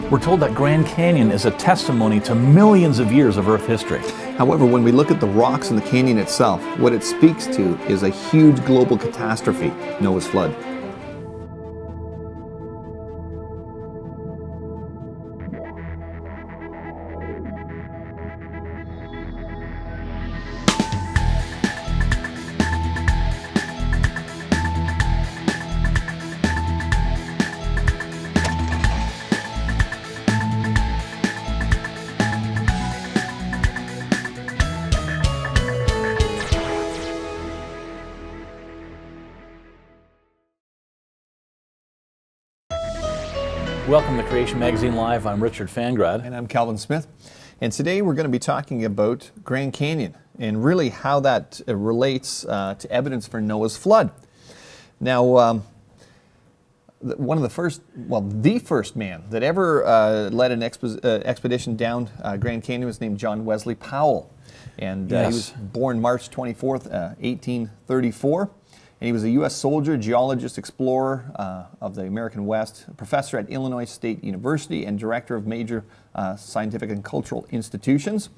We're told that Grand Canyon is a testimony to millions of years of Earth history. However, when we look at the rocks in the canyon itself, what it speaks to is a huge global catastrophe, Noah's flood. Welcome to Creation Magazine Live. I'm Richard Fangrad. And I'm Calvin Smith. And today we're going to be talking about Grand Canyon and really how that relates to evidence for Noah's flood. Now, one of the first, the first man that ever led an expedition down Grand Canyon was named John Wesley Powell. And yes. He was born March 24th, 1834. And he was a U.S. soldier, geologist, explorer of the American West, a professor at Illinois State University, and director of major scientific and cultural institutions.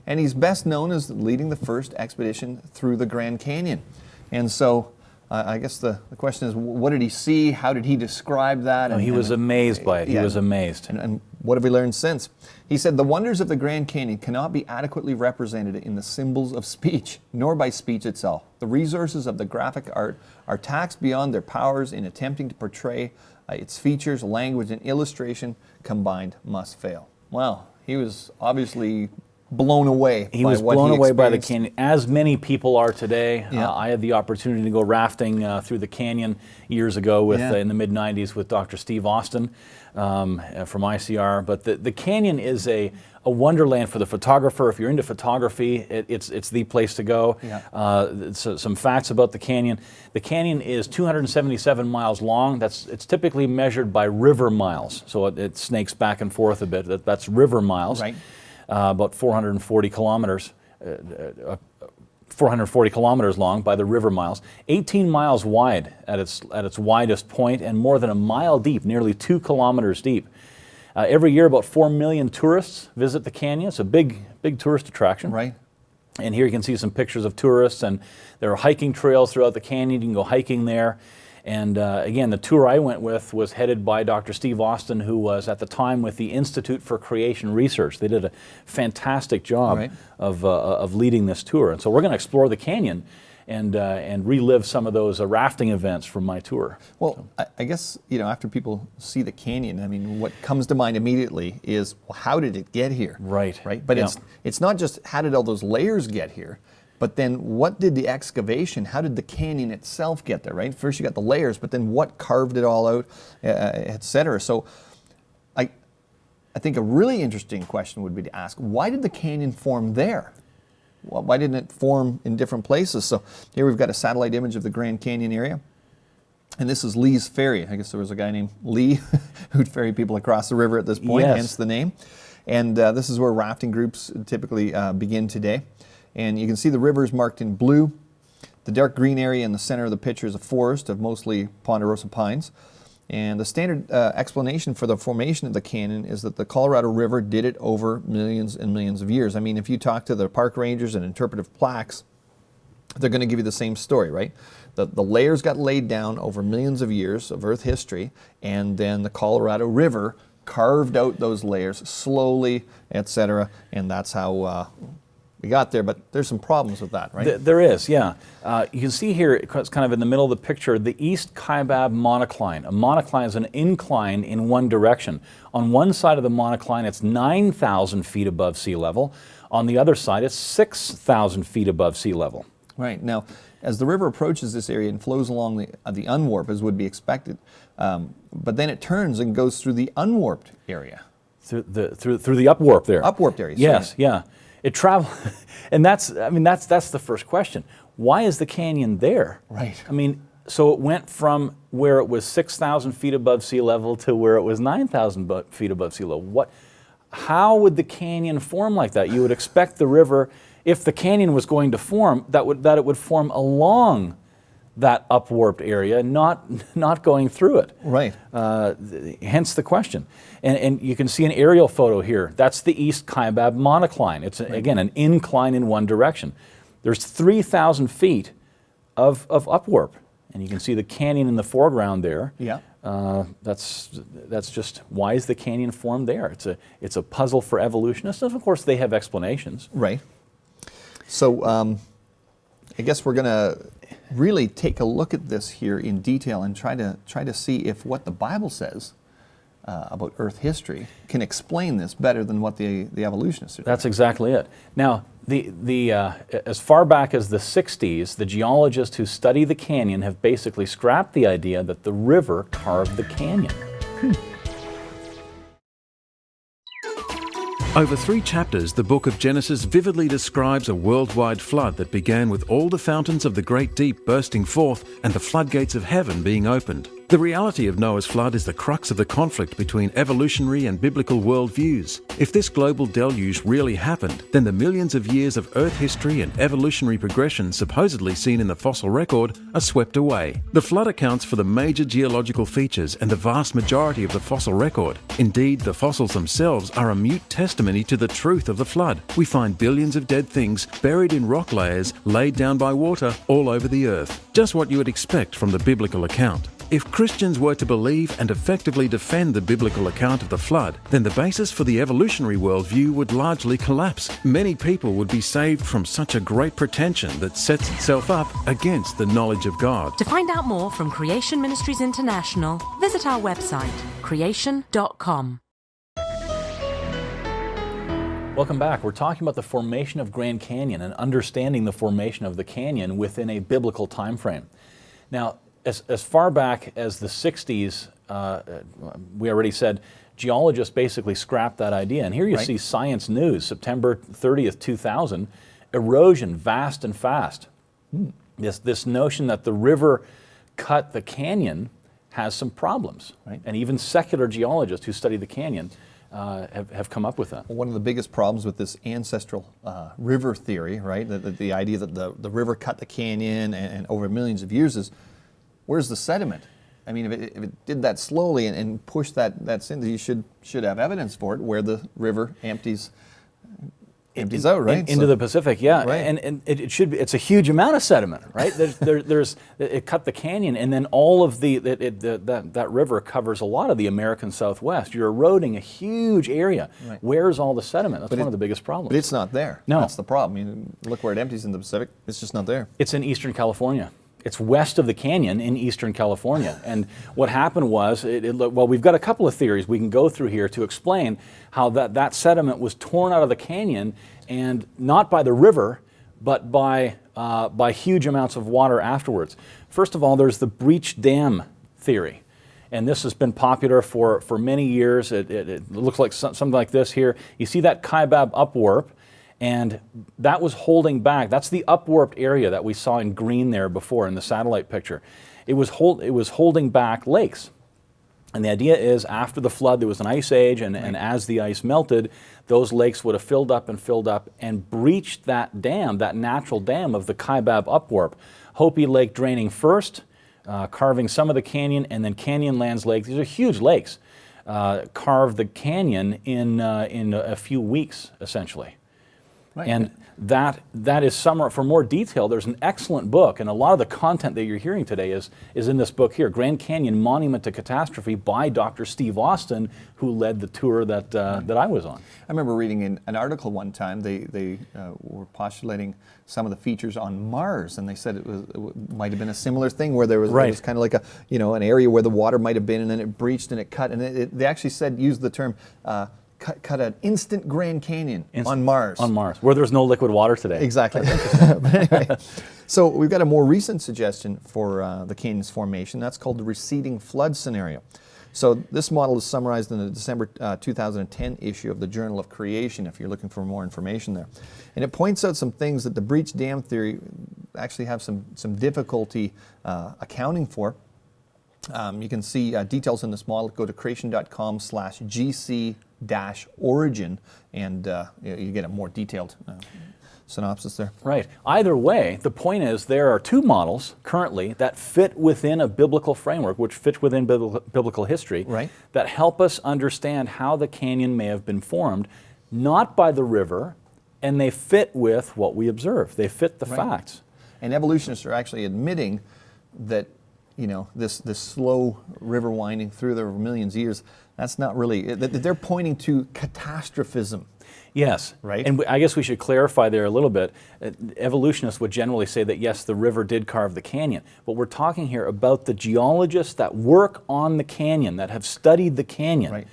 And he's best known as leading the first expedition through the Grand Canyon. And so I guess the question is, what did he see? How did he describe that? He was amazed by it. He was amazed. And what have we learned since? He said, the wonders of the Grand Canyon cannot be adequately represented in the symbols of speech, nor by speech itself. The resources of the graphic art are taxed beyond their powers in attempting to portray its features, language, and illustration combined must fail. Well, he was obviously blown away. He was blown away by the canyon, as many people are today. Yeah. I had the opportunity to go rafting through the canyon years ago with in the mid-90s with Dr. Steve Austin from ICR. But the canyon is a wonderland for the photographer. If you're into photography, it's the place to go. Yeah. So some facts about the canyon. The canyon is 277 miles long. It's typically measured by river miles. So it snakes back and forth a bit. That's river miles. Right. About 440 kilometers, 440 kilometers long by the river miles, 18 miles wide at its widest point, and more than a mile deep, nearly 2 kilometers deep. Every year, about 4 million tourists visit the canyon. It's a big tourist attraction. Right. And here you can see some pictures of tourists, and there are hiking trails throughout the canyon. You can go hiking there. And again, the tour I went with was headed by Dr. Steve Austin, who was at the time with the Institute for Creation Research. They did a fantastic job of leading this tour. And so we're going to explore the canyon and relive some of those rafting events from my tour. Well, I guess, after people see the canyon, I mean, what comes to mind immediately is, well, how did it get here? Right. But it's not just how did all those layers get here, but then what did the excavation, how did the canyon itself get there, right? First you got the layers, but then what carved it all out, et cetera. So I think a really interesting question would be to ask, why did the canyon form there? Why didn't it form in different places? So here we've got a satellite image of the Grand Canyon area. And this is Lee's Ferry. I guess there was a guy named Lee who'd ferry people across the river at this point, hence the name. And this is where rafting groups typically begin today. And you can see the rivers marked in blue. The dark green area in the center of the picture is a forest of mostly ponderosa pines. And the standard explanation for the formation of the canyon is that the Colorado River did it over millions and millions of years. I mean, if you talk to the park rangers and interpretive plaques, they're going to give you the same story, right? The layers got laid down over millions of years of Earth history, and then the Colorado River carved out those layers slowly, etc. And that's how we got there, but there's some problems with that, right? There is, yeah. You can see here, it's kind of in the middle of the picture, the East Kaibab monocline. A monocline is an incline in one direction. On one side of the monocline, it's 9,000 feet above sea level. On the other side, it's 6,000 feet above sea level. Right. Now, as the river approaches this area and flows along the unwarp, as would be expected, but then it turns and goes through the unwarped area. Through the upwarp there. Upwarped area. Yes, yeah. It traveled, and that's the first question. Why is the canyon there? Right. I mean, so it went from where it was 6,000 feet above sea level to where it was 9,000 feet above sea level. How would the canyon form like that? You would expect the river, if the canyon was going to form, that it would form along that upwarped area, not going through it. Right. Hence the question. And you can see an aerial photo here. That's the East Kaibab monocline. It's, again, an incline in one direction. There's 3,000 feet of upwarp. And you can see the canyon in the foreground there. Yeah. That's just, why is the canyon formed there? It's a puzzle for evolutionists. And of course, they have explanations. Right. So I guess we're going to really take a look at this here in detail and try to see if what the Bible says about Earth history can explain this better than what the evolutionists are doing. That's exactly it. Now, as far back as the 60s, the geologists who study the canyon have basically scrapped the idea that the river carved the canyon. Over 3 chapters, the book of Genesis vividly describes a worldwide flood that began with all the fountains of the great deep bursting forth and the floodgates of heaven being opened. The reality of Noah's flood is the crux of the conflict between evolutionary and biblical worldviews. If this global deluge really happened, then the millions of years of Earth history and evolutionary progression supposedly seen in the fossil record are swept away. The flood accounts for the major geological features and the vast majority of the fossil record. Indeed, the fossils themselves are a mute testimony to the truth of the flood. We find billions of dead things buried in rock layers laid down by water all over the earth. Just what you would expect from the biblical account. If Christians were to believe and effectively defend the biblical account of the flood, then the basis for the evolutionary worldview would largely collapse. Many people would be saved from such a great pretension that sets itself up against the knowledge of God. To find out more from Creation Ministries International, visit our website, creation.com. Welcome back. We're talking about the formation of Grand Canyon and understanding the formation of the canyon within a biblical time frame. Now, as far back as the 60s, we already said, geologists basically scrapped that idea. And here you see Science News, September 30th, 2000, erosion vast and fast. This notion that the river cut the canyon has some problems. And even secular geologists who study the canyon have come up with that. One of the biggest problems with this ancestral river theory, right, the idea that the river cut the canyon and over millions of years is, where's the sediment? I mean, if it did that slowly and pushed that into, you should have evidence for it, where the river empties out, right? Into the Pacific, yeah. Right. And it should be. It's a huge amount of sediment, right? It cut the canyon, and then all of that river covers a lot of the American Southwest. You're eroding a huge area. Right. Where's all the sediment? That's one of the biggest problems. But it's not there. No. That's the problem. I mean, look where it empties in the Pacific. It's just not there. It's in Eastern California. It's west of the canyon in Eastern California. And what happened was, well, we've got a couple of theories we can go through here to explain how that sediment was torn out of the canyon, and not by the river, but by huge amounts of water afterwards. First of all, there's the breach dam theory. And this has been popular for many years. It looks like something like this here. You see that Kaibab upwarp, and that was holding back. That's the upwarped area that we saw in green there before in the satellite picture. It was holding back lakes. And the idea is, after the flood, there was an ice age, and as the ice melted, those lakes would have filled up and breached that dam, that natural dam of the Kaibab upwarp. Hopi Lake draining first, carving some of the canyon, and then Canyonlands Lake. These are huge lakes. Carved the canyon in a few weeks, essentially. Right. And that is for more detail. There's an excellent book, and a lot of the content that you're hearing today is in this book here, Grand Canyon: Monument to Catastrophe, by Dr. Steve Austin, who led the tour that I was on. I remember reading in an article one time, they were postulating some of the features on Mars, and they said it might have been a similar thing, where there was kind of like an area where the water might have been, and then it breached and it cut, and they actually used the term cut an instant Grand Canyon on Mars. On Mars, where there's no liquid water today. Exactly. But anyway, so we've got a more recent suggestion for the canyon's formation. That's called the receding flood scenario. So this model is summarized in the December 2010 issue of the Journal of Creation, if you're looking for more information there. And it points out some things that the breach dam theory actually have some difficulty accounting for. You can see details in this model. Go to creation.com/GC-origin, and you get a more detailed synopsis there. Right. Either way, the point is there are two models currently that fit within a biblical framework, which fit within biblical history, Right. that help us understand how the canyon may have been formed, not by the river, and they fit with what we observe. They fit the facts. And evolutionists are actually admitting that, this slow river winding through there over millions of years, that's not really, they're pointing to catastrophism. Yes. Right. And I guess we should clarify there a little bit. Evolutionists would generally say that, yes, the river did carve the canyon. But we're talking here about the geologists that work on the canyon, that have studied the canyon. Right.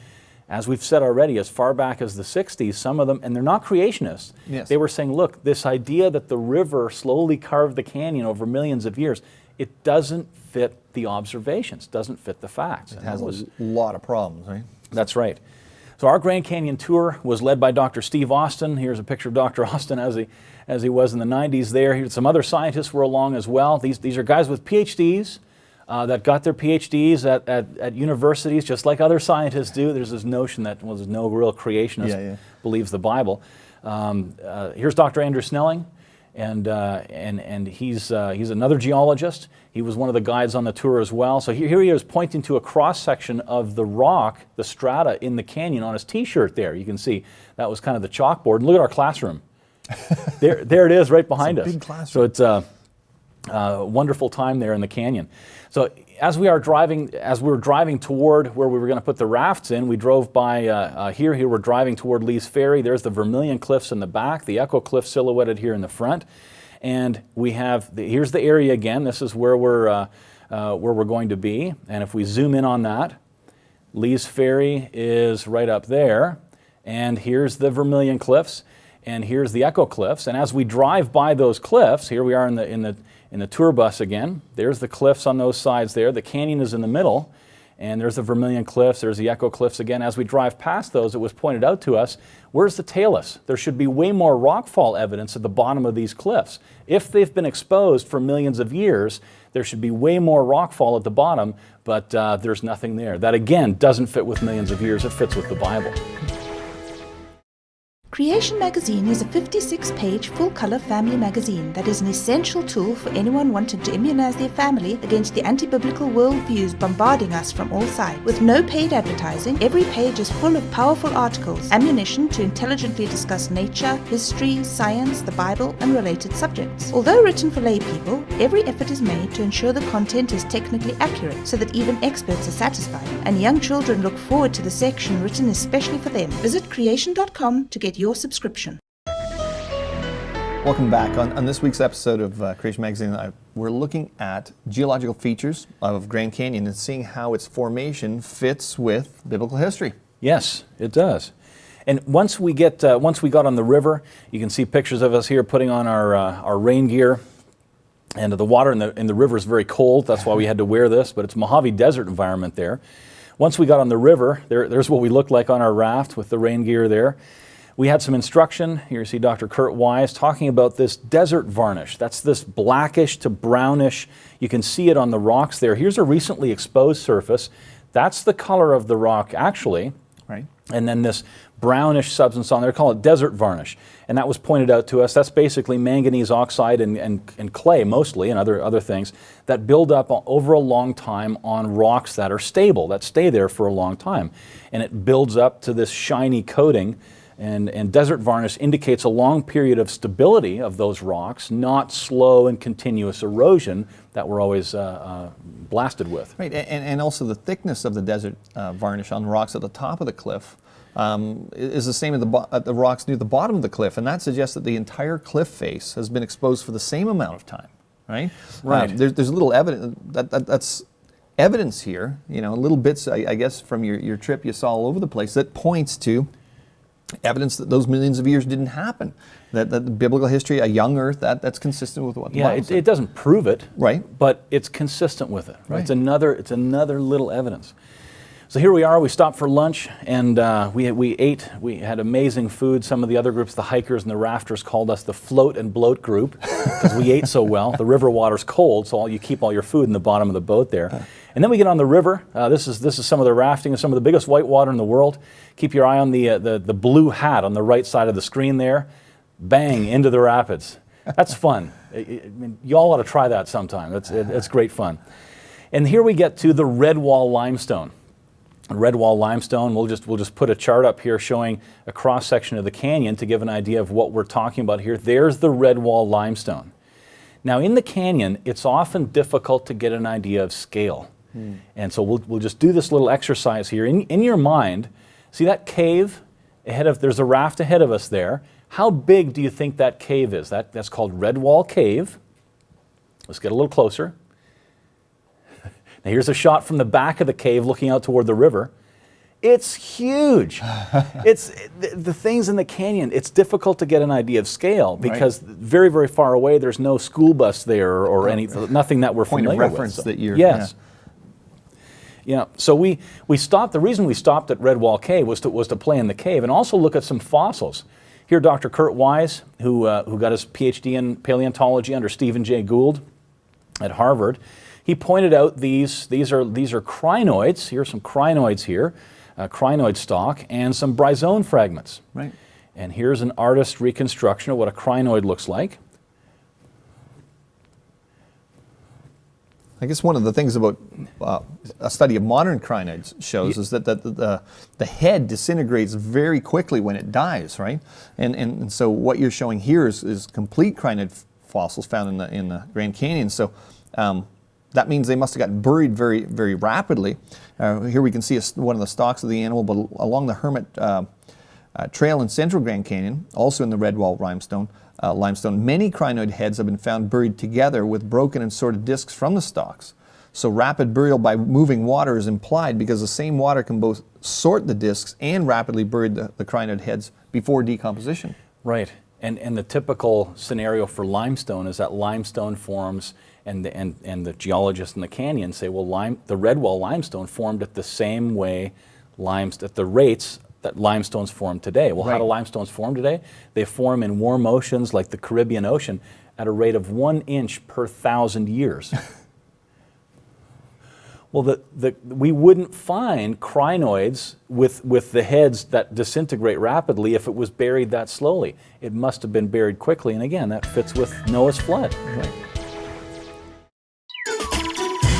As we've said already, as far back as the 60s, some of them, and they're not creationists, Yes. they were saying, look, this idea that the river slowly carved the canyon over millions of years, it doesn't fit the observations, doesn't fit the facts. It has a lot of problems, right? That's right. So our Grand Canyon tour was led by Dr. Steve Austin. Here's a picture of Dr. Austin as he was in the 90s there. Some other scientists were along as well. These are guys with PhDs that got their PhDs at universities, just like other scientists do. There's this notion that there's no real creationist believes the Bible. Here's Dr. Andrew Snelling. And he's another geologist. He was one of the guides on the tour as well. So here he is pointing to a cross-section of the rock, the strata in the canyon on his T-shirt there. You can see that was kind of the chalkboard. And look at our classroom. there it is right behind us. Big classroom. So it's a wonderful time there in the canyon. So as we were driving toward where we were going to put the rafts in, we drove by here we're driving toward Lee's Ferry. There's the Vermilion Cliffs in the back, the Echo Cliff silhouetted here in the front. And we have, here's the area again. This is where we're going to be. And if we zoom in on that, Lee's Ferry is right up there. And here's the Vermilion Cliffs. And here's the Echo Cliffs. And as we drive by those cliffs, here we are in the tour bus again. There's the cliffs on those sides there. The canyon is in the middle. And there's the Vermilion Cliffs, there's the Echo Cliffs again. As we drive past those, it was pointed out to us, where's the talus? There should be way more rockfall evidence at the bottom of these cliffs. If they've been exposed for millions of years, there should be way more rockfall at the bottom, but there's nothing there. That again doesn't fit with millions of years, it fits with the Bible. Creation Magazine is a 56-page full-color family magazine that is an essential tool for anyone wanting to immunize their family against the anti-biblical worldviews bombarding us from all sides. With no paid advertising, every page is full of powerful articles, ammunition to intelligently discuss nature, history, science, the Bible, and related subjects. Although written for lay people, every effort is made to ensure the content is technically accurate so that even experts are satisfied, and young children look forward to the section written especially for them. Visit creation.com to get your subscription. Welcome back. On this week's episode of Creation Magazine, we're looking at geological features of Grand Canyon and seeing how its formation fits with biblical history. Yes, it does. And once we got on the river, you can see pictures of us here putting on our rain gear. And the water in the river is very cold. That's why we had to wear this, but it's Mojave Desert environment there. Once we got on the river, there's what we looked like on our raft with the rain gear there. We had some instruction. Here you see Dr. Kurt Wise talking about this desert varnish. That's this blackish to brownish. You can see it on the rocks there. Here's a recently exposed surface. That's the color of the rock actually. Right. And then this brownish substance on there, call it desert varnish. And that was pointed out to us. That's basically manganese oxide and clay mostly, and other things that build up over a long time on rocks that are stable, that stay there for a long time. And it builds up to this shiny coating. And desert varnish indicates a long period of stability of those rocks, not slow and continuous erosion that we're always blasted with. Right, and also the thickness of the desert varnish on rocks at the top of the cliff is the same at the rocks near the bottom of the cliff, and that suggests that the entire cliff face has been exposed for the same amount of time, right? Right. There's a little evidence that's evidence here, little bits, I guess, from your trip you saw all over the place that points to evidence that those millions of years didn't happen. That the biblical history, a young earth, that's consistent with what the Bible said. It doesn't prove it, right? But it's consistent with it. Right. It's another little evidence. So here we are. We stopped for lunch, and we ate. We had amazing food. Some of the other groups, the hikers and the rafters, called us the float and bloat group because we ate so well. The river water's cold, so you keep all your food in the bottom of the boat there. And then we get on the river. This is some of the rafting, some of the biggest whitewater in the world. Keep your eye on the blue hat on the right side of the screen there. bang, into the rapids. That's fun. I mean, you all ought to try that sometime. It's great fun. And here we get to the Redwall limestone. Redwall limestone, we'll just put a chart up here showing a cross section of the canyon to give an idea of what we're talking about here. There's the Redwall limestone. Now in the canyon, it's often difficult to get an idea of scale. And so we'll just do this little exercise here. In your mind, see that cave ahead of, there's a raft ahead of us there. How big do you think that cave is? That's called Redwall Cave. Let's get a little closer. Now here's a shot from the back of the cave looking out toward the river. It's huge. It's the things in the canyon, it's difficult to get an idea of scale because very, very far away there's no school bus there or nothing that we're Point familiar of reference with. that you're... Yes. Yeah, so we stopped, the reason we stopped at Redwall Cave was to play in the cave and also look at some fossils. Here Dr. Kurt Wise, who got his PhD in paleontology under Stephen Jay Gould at Harvard, he pointed out these are crinoids. Here's some crinoids here, crinoid stock, and some bryozoan fragments. Right. And here's an artist's reconstruction of what a crinoid looks like. I guess one of the things about a study of modern crinoids shows is that the head disintegrates very quickly when it dies, right? And so what you're showing here is complete crinoid fossils found in the Grand Canyon. So that means they must have gotten buried very, very rapidly. Here we can see one of the stalks of the animal, but along the Hermit Trail in central Grand Canyon, also in the Redwall limestone, many crinoid heads have been found buried together with broken and sorted discs from the stalks. So rapid burial by moving water is implied because the same water can both sort the discs and rapidly bury the crinoid heads before decomposition. Right, and the typical scenario for limestone is that limestone forms, and the geologists in the canyon say, well, the Redwall limestone formed at the same way, at the rates that limestones form today. Well, how do limestones form today? They form in warm oceans like the Caribbean Ocean at a rate of 1 inch per 1,000 years. Well, we wouldn't find crinoids with the heads that disintegrate rapidly if it was buried that slowly. It must have been buried quickly, and again, that fits with Noah's flood. Right.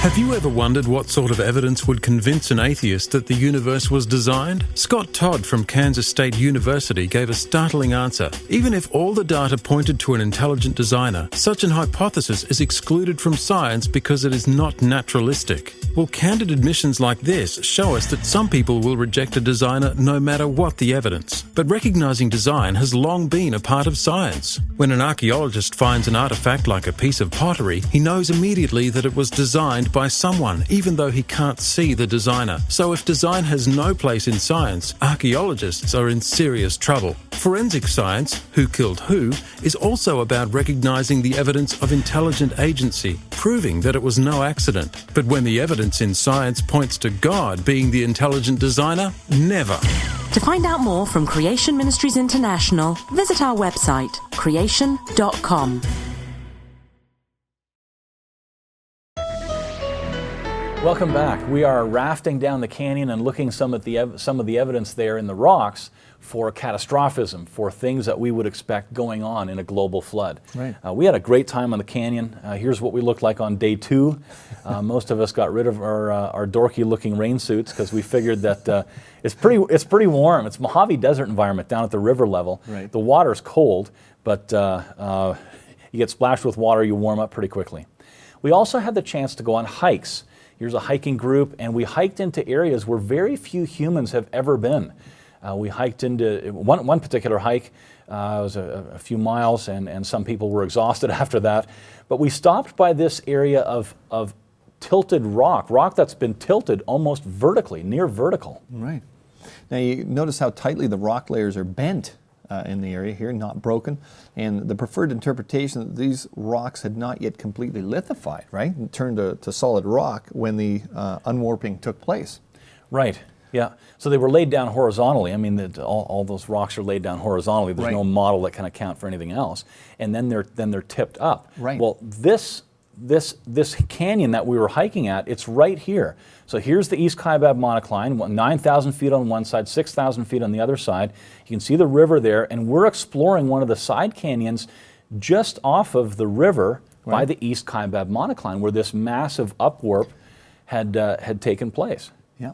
Have you ever wondered what sort of evidence would convince an atheist that the universe was designed? Scott Todd from Kansas State University gave a startling answer. Even if all the data pointed to an intelligent designer, such an hypothesis is excluded from science because it is not naturalistic. Well, candid admissions like this show us that some people will reject a designer no matter what the evidence. But recognizing design has long been a part of science. When an archaeologist finds an artifact like a piece of pottery, he knows immediately that it was designed by someone, even though he can't see the designer. So if design has no place in science, archaeologists are in serious trouble. Forensic science, who killed who, is also about recognizing the evidence of intelligent agency, proving that it was no accident. But when the evidence in science points to God being the intelligent designer, never. To find out more from Creation Ministries International, visit our website, creation.com. Welcome back. We are rafting down the canyon and looking some of the evidence there in the rocks for catastrophism, for things that we would expect going on in a global flood. Right. We had a great time on the canyon. Here's what we looked like on day 2. Most of us got rid of our dorky-looking rain suits because we figured that it's pretty warm. It's Mojave Desert environment down at the river level. Right. The water's cold, but you get splashed with water, you warm up pretty quickly. We also had the chance to go on hikes. Here's a hiking group, and we hiked into areas where very few humans have ever been. We hiked into one particular hike. It was a few miles, and some people were exhausted after that. But we stopped by this area of tilted rock that's been tilted almost vertically, near vertical. Right. Now you notice how tightly the rock layers are bent in the area here, not broken. And the preferred interpretation that these rocks had not yet completely lithified, right? And turned to solid rock when the unwarping took place. Right. Yeah. So they were laid down horizontally. I mean, all those rocks are laid down horizontally. There's no model that can account for anything else. And then they're tipped up. Right. Well, this this canyon that we were hiking at, it's right here. So here's the East Kaibab monocline, 9,000 feet on one side, 6,000 feet on the other side. You can see the river there, and we're exploring one of the side canyons just off of the river by the East Kaibab monocline, where this massive upwarp had taken place. Yeah.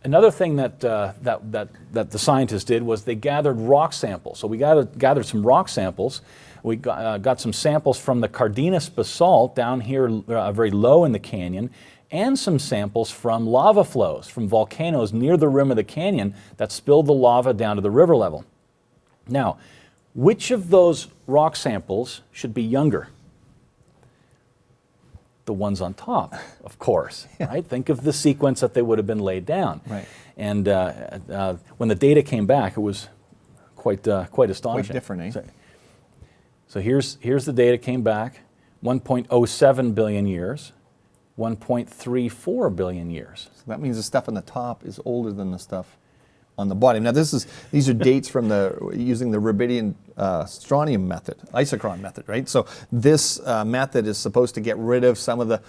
Another thing that the scientists did was they gathered rock samples. So we gathered some rock samples. We got some samples from the Cardenas basalt down here very low in the canyon, and some samples from lava flows from volcanoes near the rim of the canyon that spilled the lava down to the river level. Now, which of those rock samples should be younger? The ones on top, of course, right? Think of the sequence that they would have been laid down. Right. And when the data came back, it was quite astonishing. Quite different, eh? So here's the data came back, 1.07 billion years, 1.34 billion years. So that means the stuff on the top is older than the stuff on the bottom. Now these are dates from using the rubidium strontium method, isochron method, right? So this method is supposed to get rid of some of the,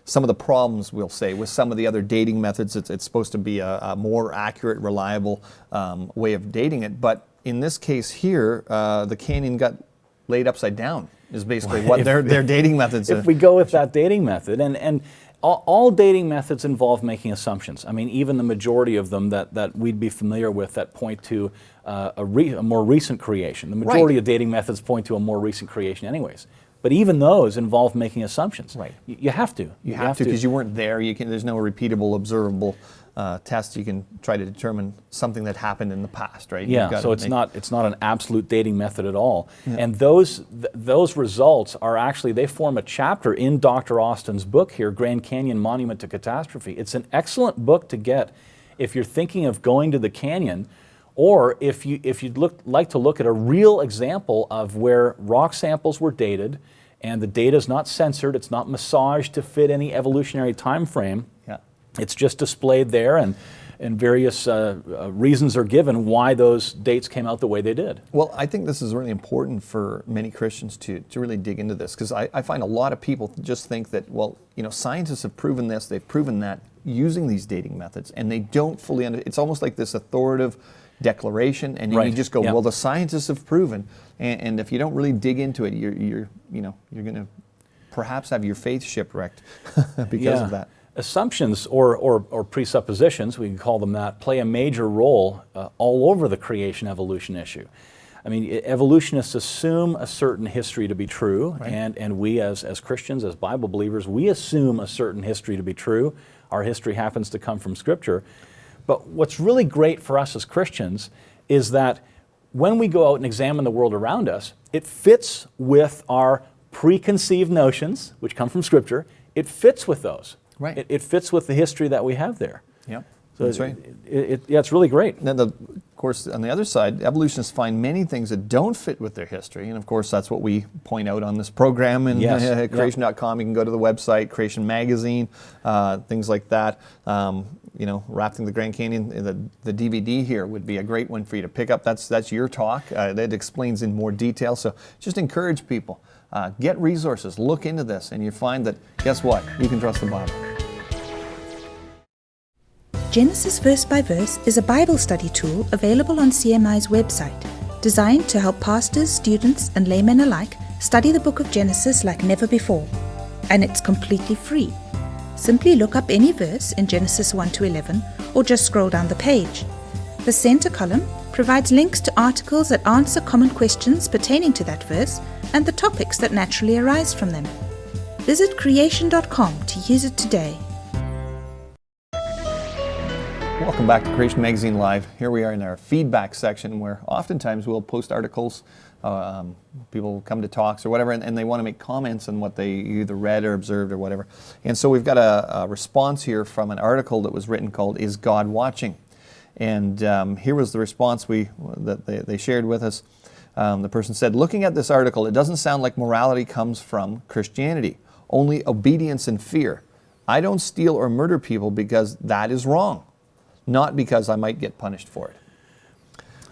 some of the problems, we'll say, with some of the other dating methods. It's supposed to be a more accurate, reliable way of dating it. But in this case here, the canyon got laid upside down, is basically what their dating methods are. If we go with that dating method, and all dating methods involve making assumptions. I mean, even the majority of them that we'd be familiar with that point to a more recent creation. The majority of dating methods point to a more recent creation anyways. But even those involve making assumptions. Right. You have to. You have to, because you weren't there. There's no repeatable, observable test. You can try to determine something that happened in the past, right? Yeah. So it's not an absolute dating method at all. Yeah. And those results are actually, they form a chapter in Dr. Austin's book here, Grand Canyon Monument to Catastrophe. It's an excellent book to get if you're thinking of going to the canyon, or if you'd like to look at a real example of where rock samples were dated, and the data is not censored, it's not massaged to fit any evolutionary time frame. Yeah. It's just displayed there, and various reasons are given why those dates came out the way they did. Well, I think this is really important for many Christians to really dig into this, because I find a lot of people just think that, well, scientists have proven this, they've proven that using these dating methods, and they don't fully understand. It's almost like this authoritative declaration, and then you just go, well, the scientists have proven, and if you don't really dig into it, you're going to perhaps have your faith shipwrecked because of that. Assumptions or presuppositions, we can call them that, play a major role all over the creation evolution issue. I mean, evolutionists assume a certain history to be true, and we as Christians, as Bible believers, we assume a certain history to be true. Our history happens to come from Scripture. But what's really great for us as Christians is that when we go out and examine the world around us, it fits with our preconceived notions, which come from Scripture. It fits with those. Right. It fits with the history that we have there. Yeah, so that's right. It's really great. Then, of course, on the other side, evolutionists find many things that don't fit with their history, and of course, that's what we point out on this program. And creation.com, you can go to the website, Creation Magazine, things like that. Rafting the Grand Canyon, the DVD here would be a great one for you to pick up. That's your talk. That explains in more detail. So just encourage people. Get resources, look into this, and you find that, guess what? You can trust the Bible. Genesis Verse by Verse is a Bible study tool available on CMI's website, designed to help pastors, students, and laymen alike study the book of Genesis like never before. And it's completely free. Simply look up any verse in Genesis 1 to 11, or just scroll down the page. The center column provides links to articles that answer common questions pertaining to that verse and the topics that naturally arise from them. Visit creation.com to use it today. Welcome back to Creation Magazine Live. Here we are in our feedback section, where oftentimes we'll post articles. People come to talks or whatever, and they want to make comments on what they either read or observed or whatever. And so we've got a response here from an article that was written called "Is God Watching?" And here was the response that they shared with us. The person said, "Looking at this article, it doesn't sound like morality comes from Christianity, only obedience and fear. I don't steal or murder people because that is wrong, not because I might get punished for it."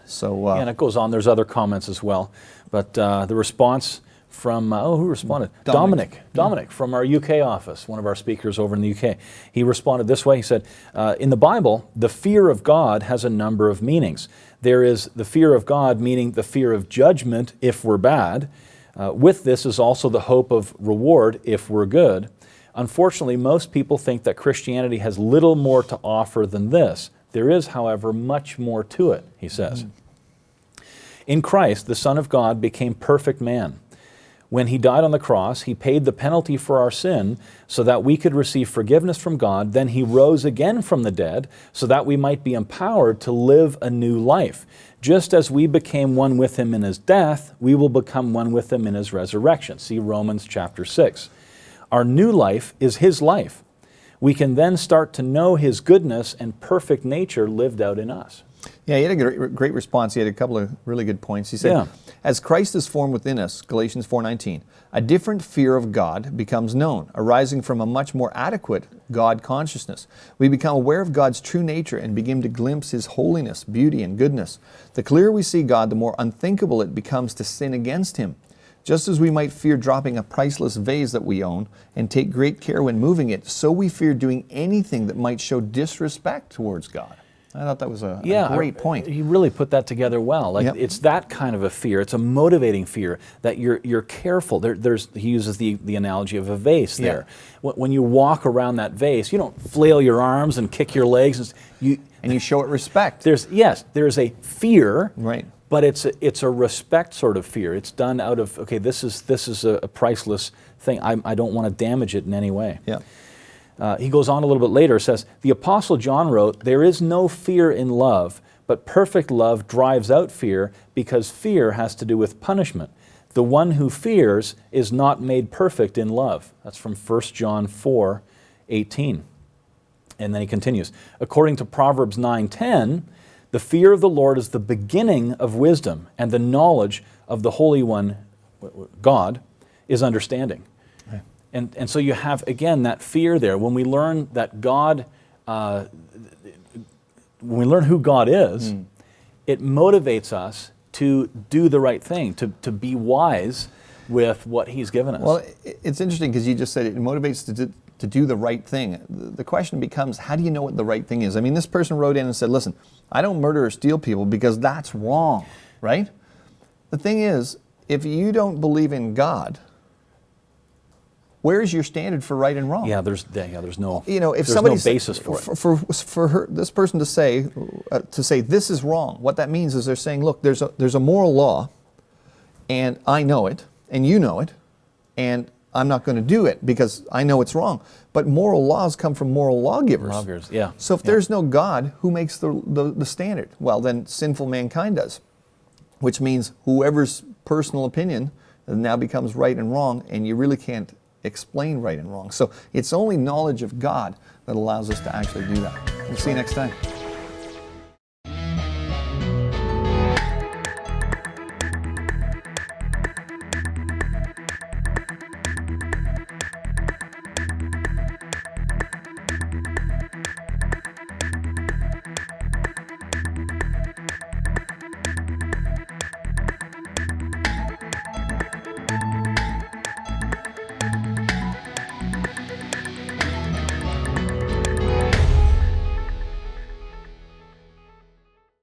So, and it goes on. There's other comments as well. But the response from, who responded? Dominic. Dominic from our UK office, one of our speakers over in the UK. He responded this way. He said, in the Bible, the fear of God has a number of meanings. There is the fear of God, meaning the fear of judgment if we're bad. With this is also the hope of reward if we're good. Unfortunately, most people think that Christianity has little more to offer than this. There is, however, much more to it, he says. In Christ, the Son of God became perfect man. When he died on the cross, he paid the penalty for our sin so that we could receive forgiveness from God. Then he rose again from the dead so that we might be empowered to live a new life. Just as we became one with him in his death, we will become one with him in his resurrection. See Romans chapter 6. Our new life is his life. We can then start to know his goodness and perfect nature lived out in us. Yeah, he had a great response. He had a couple of really good points. He said, as Christ is formed within us, Galatians 4:19, a different fear of God becomes known, arising from a much more adequate God consciousness. We become aware of God's true nature and begin to glimpse his holiness, beauty, and goodness. The clearer we see God, the more unthinkable it becomes to sin against him. Just as we might fear dropping a priceless vase that we own and take great care when moving it, so we fear doing anything that might show disrespect towards God. I thought that was a great point. You really put that together well. Like it's that kind of a fear. It's a motivating fear that you're careful. He uses the analogy of a vase there. When you walk around that vase, you don't flail your arms and kick your legs. And you show it respect. There's a fear, right? But it's a respect sort of fear. It's done out of, okay, this is a priceless thing. I don't want to damage it in any way. Yeah. He goes on a little bit later, says, the Apostle John wrote, there is no fear in love, but perfect love drives out fear because fear has to do with punishment. The one who fears is not made perfect in love. That's from 1 John 4:18. And then he continues, according to Proverbs 9:10, the fear of the Lord is the beginning of wisdom, and the knowledge of the Holy One, God, is understanding. And so you have, again, that fear there. When we learn that God, when we learn who God is, it motivates us to do the right thing, to be wise with what he's given us. Well, it's interesting because you just said it motivates to do the right thing. The question becomes, how do you know what the right thing is? I mean, this person wrote in and said, listen, I don't murder or steal people because that's wrong, right? The thing is, if you don't believe in God, where is your standard for right and wrong? Yeah, there's no, if there's no basis for it. For this person to say this is wrong, what that means is they're saying, look, there's a moral law, and I know it, and you know it, and I'm not going to do it because I know it's wrong. But moral laws come from moral lawgivers. Lawgivers, yeah. So if there's no God, who makes the standard? Well, then sinful mankind does, which means whoever's personal opinion now becomes right and wrong, and you really can't explain right and wrong. So it's only knowledge of God that allows us to actually do that. We'll see you next time.